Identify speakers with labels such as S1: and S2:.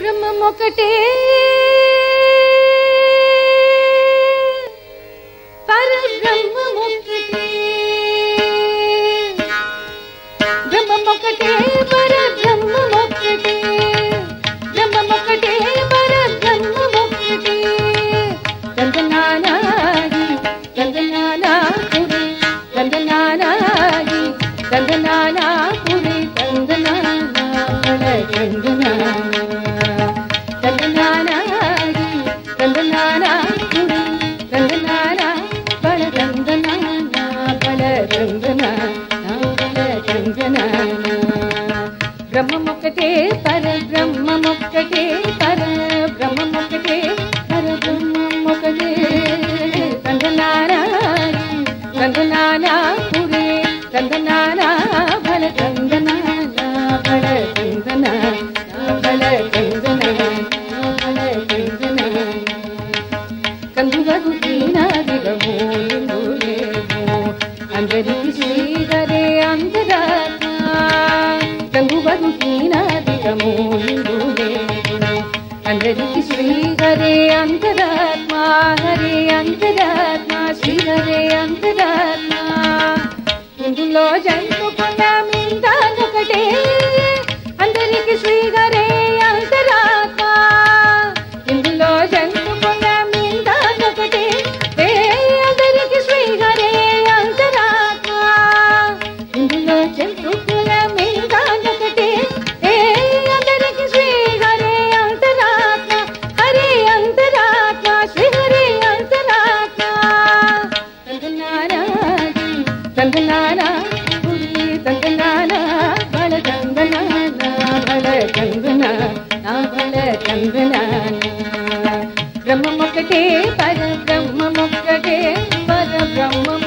S1: బ్రహ్మమొకటే పరబ్రహ్మమొకటే బ్రహ్మమొకటే పరబ్రహ్మమొకటే బ్రహ్మమొకటే పరబ్రహ్మమొకటే దందనానాయి దందనానాపురి దందనానాయి దందనానాపురి దందనానా బల దందనానా దందనానాయి దందనానాపురి దందనానా బల దందనానా బల దందనానా బల దందనానా బ్రహ్మమొకటే పరబ్రహ్మమొకటే పరబ్రహ్మమొకటే పరబ్రహ్మమొకటే దందనానాయి దందనానాపురి దందనానా బల దందనానా బల దందనానా బల దందనానా బల దందనానా కందువగు దీనాదిగము నిండులేమో అందరికి శ్రీహరే అంతరాత్మ కందువగు దీనాదిగము నిండులేమో అందరికి శ్రీహరే అంతరాత్మ హరే అంతరాత్మ శ్రీహరే అంతరాత్మ ఇందులో జంతుకున్న మిందానొకటే అందరికి శ్రీహరే అంతరాత్మ ఇందులో జంతుకున్న మిందానొకటే అందరికి శ్రీహరే అంతరాత్మ ఇందులో జంతుకున్న మిందానొకటే అందరికి శ్రీహరే అంతరాత్మ హరే అంతరాత్మ శ్రీహరే అంతరాత్మ తందనానా పురి తందనానా బల తందనానా బల తందనానా బల తందనానా బ్రహ్మమొకటే పరబ్రహ్మమొకటే పరబ్రహ్మ